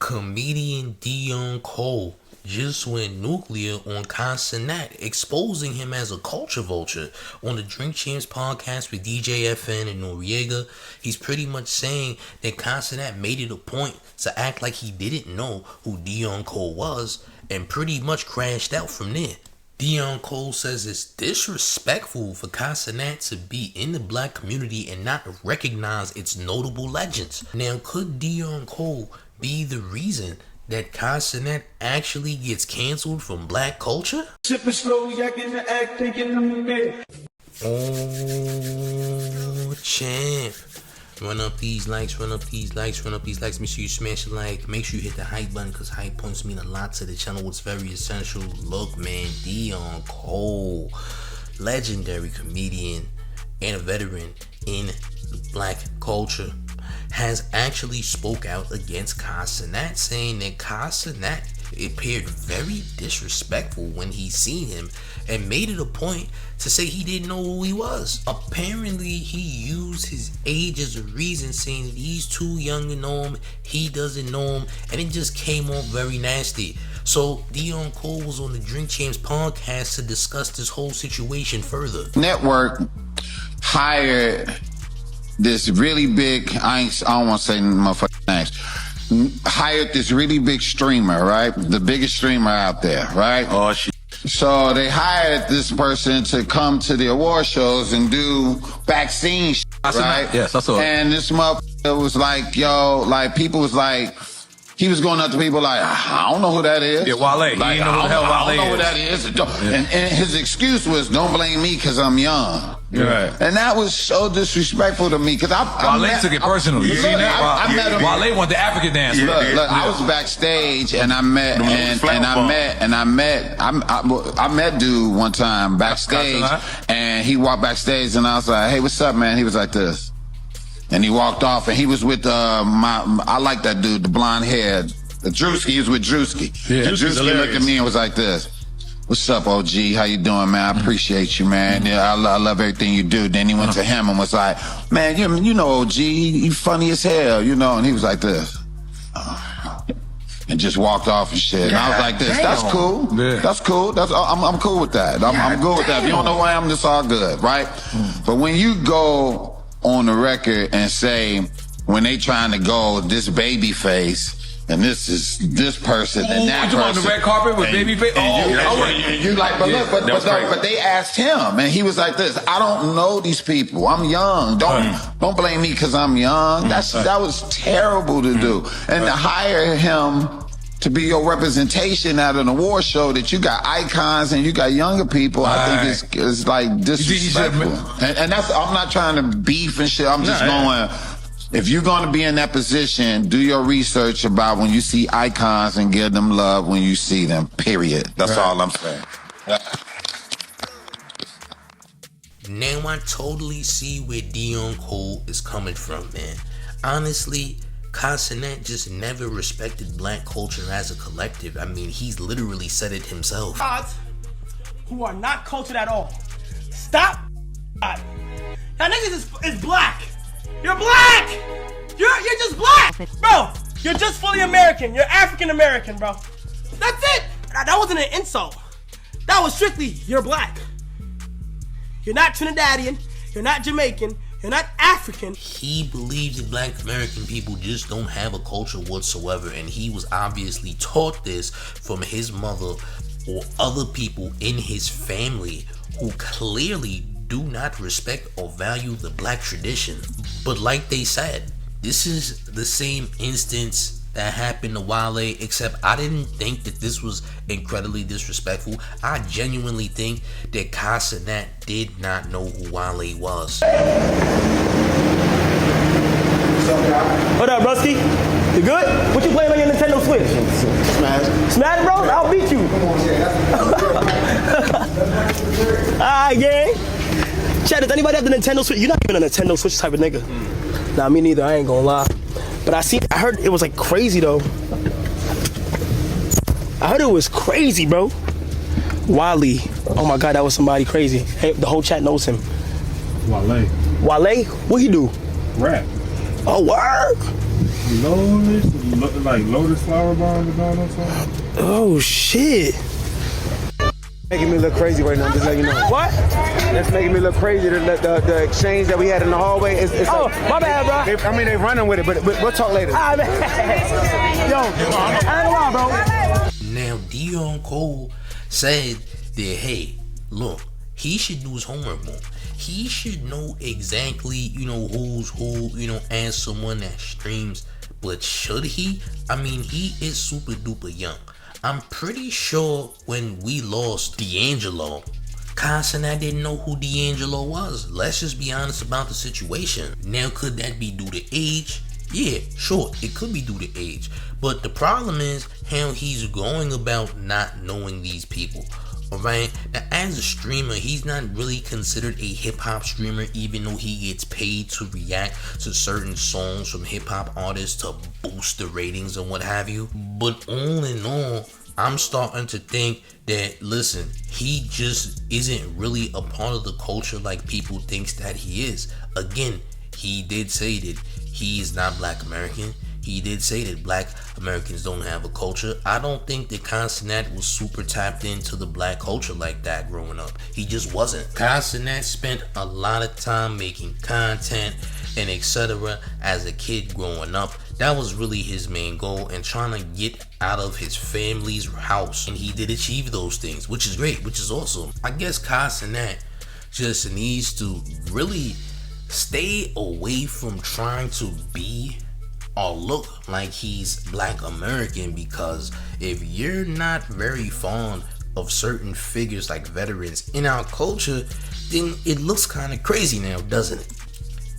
Comedian Dion Cole just went nuclear on Kai Cenat, exposing him as a culture vulture. On the Drink Champs podcast with DJ FN and Noriega, he's pretty much saying that Kai Cenat made it a point to act like he didn't know who Deon Cole was and pretty much crashed out from there. Deon Cole says it's disrespectful for Kai Cenat to be in the black community and not recognize its notable legends. Now, could Deon Cole be the reason that Kai Cenat actually gets canceled from black culture? Oh, champ. Run up these likes, run up these likes, run up these likes. Make sure you smash a like. Make sure you hit the hype button because hype points mean a lot to the channel. It's very essential. Look, man, Deon Cole, legendary comedian and a veteran in black culture, has actually spoke out against Kai Cenat, saying that Kai Cenat appeared very disrespectful when he seen him and made it a point to say he didn't know who he was. Apparently, he used his age as a reason, saying that he's too young to know him, he doesn't know him, and it just came off very nasty. So Deon Cole was on the Drink Champs podcast to discuss this whole situation further. Network hired this really big, I don't want to say motherfucking names, hired this really big streamer, right? The biggest streamer out there, right? Oh, shit. So they hired this person to come to the award shows and do vaccine shit, right? Yes, I saw it. And this motherfucker was like, yo, like people was like, he was going up to people like, I don't know who that is. Yeah, Wale. Like, I don't know who that is. And his excuse was, don't blame me because I'm young. Right. And that was so disrespectful to me because Wale took it personally. You seen that? I met him. Wale wanted the African dance. Look, I was backstage and I met I met dude one time backstage, and he walked backstage and I was like, hey, what's up, man? He was like this. And he walked off, and he was with I like that dude, the blonde hair, the Druski. He was with Druski. Yeah, and Druski looked at me and was like this. What's up, OG? How you doing, man? I appreciate you, man. Yeah, I love everything you do. Then he went to him and was like, man, you know OG, you funny as hell, you know. And he was like this. And just walked off and shit. And I was like this. Damn. That's cool. Yeah. That's cool. I'm cool with that. I'm good with that. If you don't know who I am, it's all good, right? But when you go on the record and say, when they trying to go this baby face, and this is this person and that person. On the red carpet with baby face? You like, but look, but they asked him, and he was like this, I don't know these people. I'm young. Don't blame me because I'm young. That was terrible to do. And to hire him to be your representation at an award show that you got icons and you got younger people, I think it's like disrespectful. And that's, I'm not trying to beef and shit. I'm just going, if you're going to be in that position, do your research about when you see icons and give them love when you see them, period. That's all I'm saying. Now I totally see where Deon Cole is coming from, man. Honestly, Kai Cenat just never respected black culture as a collective. I mean, he's literally said it himself. Who are not cultured at all. Stop. That niggas is black. You're black. You're just black, bro. You're just fully American. You're African American, bro. That's it. That wasn't an insult. That was strictly you're black. You're not Trinidadian. You're not Jamaican. You're not African. He believes that black American people just don't have a culture whatsoever, and he was obviously taught this from his mother or other people in his family who clearly do not respect or value the black tradition. But like they said, this is the same instance that happened to Wale, except I didn't think that this was incredibly disrespectful. I genuinely think that Kai Cenat did not know who Wale was. What up, Druski? You good? What you playing on your Nintendo Switch? Smash. Smash, bro? I'll beat you. Alright, gang. Chad, does anybody have the Nintendo Switch? You're not even a Nintendo Switch type of nigga. Nah, me neither. I ain't gonna lie. But I heard it was like crazy though. I heard it was crazy, bro. Wale. Oh my God, that was somebody crazy. Hey, the whole chat knows him. Wale. Wale? What he do? Rap. Oh, word. Lotus flower bomb or something? Oh shit. Making me look crazy right now, just letting you know. What? That's making me look crazy. The exchange that we had in the hallway. It's My bad, bro. they running with it, but we'll talk later. Yo, I ain't lying, bro. Now, Dion Cole said that, hey, look, he should do his homework more. He should know exactly, who's who, as someone that streams. But should he? I mean, he is super duper young. I'm pretty sure when we lost D'Angelo, Kai Cenat didn't know who D'Angelo was. Let's just be honest about the situation. Now, could that be due to age? Yeah, sure, it could be due to age. But the problem is how he's going about not knowing these people. Alright, now as a streamer, he's not really considered a hip-hop streamer, even though he gets paid to react to certain songs from hip-hop artists to boost the ratings and what have you. But all in all, I'm starting to think that, listen, he just isn't really a part of the culture like people thinks that he is. Again, he did say that he is not Black American. He did say that Black Americans don't have a culture. I don't think that Kai Cenat was super tapped into the Black culture like that growing up. He just wasn't. Kai Cenat spent a lot of time making content and etc. as a kid growing up. That was really his main goal, and trying to get out of his family's house. And he did achieve those things, which is great, which is awesome. I guess Kai Cenat just needs to really stay away from trying to be or look like he's Black American, because if you're not very fond of certain figures like veterans in our culture, then it looks kind of crazy now, doesn't it?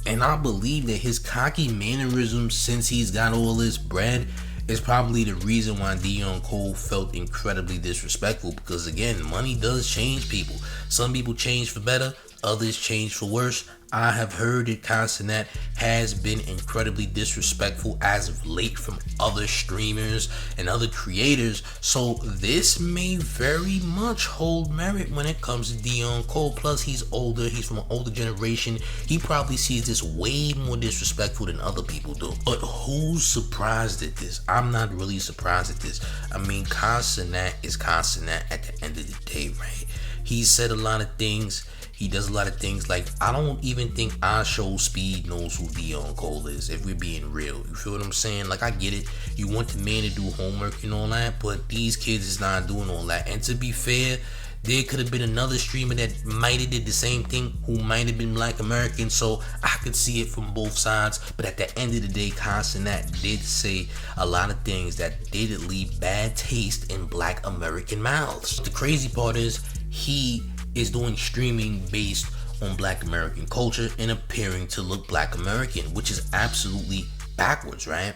And I believe that his cocky mannerisms since he's got all this bread is probably the reason why Deon Cole felt incredibly disrespectful, because again, money does change people. Some people change for better, others change for worse. I have heard that Kai Cenat has been incredibly disrespectful as of late from other streamers and other creators, so this may very much hold merit when it comes to Deon Cole. Plus, he's older, he's from an older generation. He probably sees this way more disrespectful than other people do. But who's surprised at this? I'm not really surprised at this. I mean, Kai Cenat is Kai Cenat at the end of the day, right? He said a lot of things. He does a lot of things. Like, I don't even think I Show Speed knows who Deon Cole is, if we're being real. You feel what I'm saying? Like, I get it. You want the man to do homework and all that, but these kids is not doing all that. And to be fair, there could have been another streamer that might have did the same thing, who might have been Black American, so I could see it from both sides. But at the end of the day, Kai Cenat did say a lot of things that did leave bad taste in Black American mouths. The crazy part is, he is doing streaming based on Black American culture and appearing to look Black American, which is absolutely backwards, right?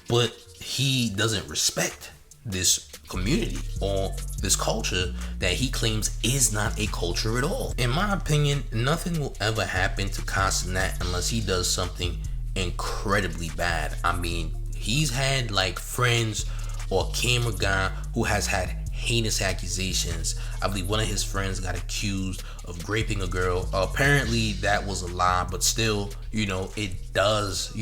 But he doesn't respect this community or this culture that he claims is not a culture at all. In my opinion, nothing will ever happen to Kai Cenat unless he does something incredibly bad. I mean, he's had like friends or a camera guy who has had heinous accusations. I believe one of his friends got accused of raping a girl. Apparently that was a lie, but still, it does,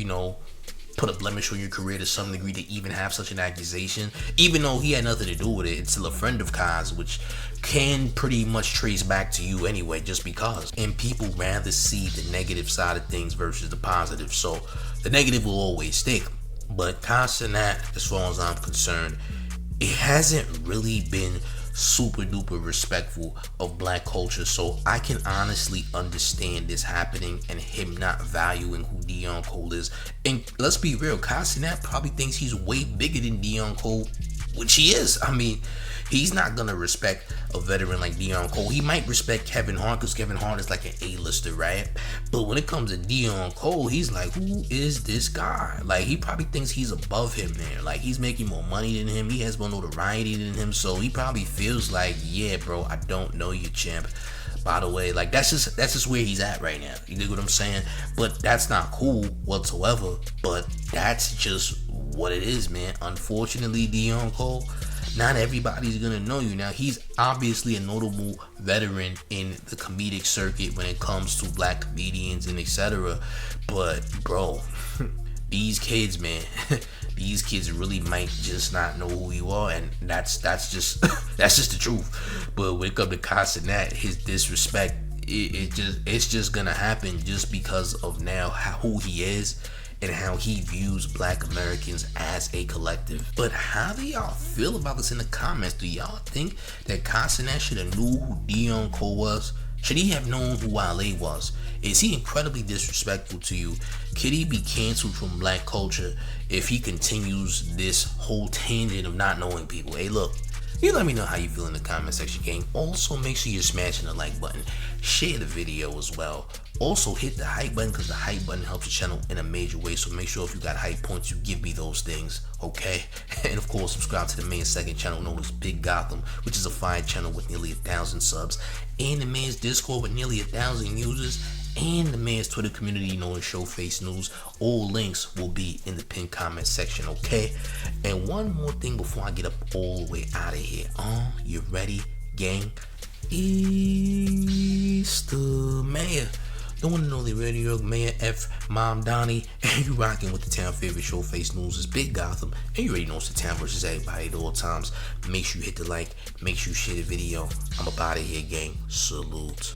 put a blemish on your career to some degree to even have such an accusation. Even though he had nothing to do with it, it's still a friend of Kai's, which can pretty much trace back to you anyway, just because. And people rather see the negative side of things versus the positive, so the negative will always stick. But Kai Cenat, as far as I'm concerned, it hasn't really been super duper respectful of Black culture, so I can honestly understand this happening and him not valuing who Deon Cole is. And let's be real, Kai Cenat probably thinks he's way bigger than Deon Cole, which he is. I mean, he's not gonna respect a veteran like Deon Cole. He might respect Kevin Hart because Kevin Hart is like an A-lister, right? But when it comes to Deon Cole, he's like, who is this guy? Like, he probably thinks he's above him there. Like, he's making more money than him. He has more notoriety than him. So he probably feels like, yeah, bro, I don't know you, champ. By the way, like, that's just where he's at right now. You dig what I'm saying? But that's not cool whatsoever. But that's just what it is, man. Unfortunately, Deon Cole, not everybody's gonna know you. Now, he's obviously a notable veteran in the comedic circuit when it comes to Black comedians and etc. But bro, these kids, man, these kids really might just not know who you are, and that's just that's just the truth. But when it comes to Kai Cenat, his disrespect, it's just gonna happen just because of now who he is and how he views Black Americans as a collective. But how do y'all feel about this in the comments? Do y'all think that Kai Cenat should have knew who Deon Cole was? Should he have known who Wale was? Is he incredibly disrespectful to you? Could he be canceled from Black culture if he continues this whole tangent of not knowing people? Hey, look, you let me know how you feel in the comment section, gang. Also, make sure you're smashing the like button. Share the video as well. Also, hit the hype button because the hype button helps the channel in a major way. So make sure if you got hype points, you give me those things, okay? And of course, subscribe to the main second channel known as Big Gotham, which is a fire channel with nearly 1,000 subs, and the man's Discord with nearly 1,000 users, and the man's Twitter community known as Showface News. All links will be in the pinned comment section, okay? And one more thing before I get up all the way out of here. You ready, gang? It's the mayor. The one and only New York Mayor F. Mom Donnie, and you rocking with the town favorite Showface News is Big Gotham, and you already know it's the town versus everybody at all times. Make sure you hit the like, make sure you share the video. I'm up out of here, gang. Salute.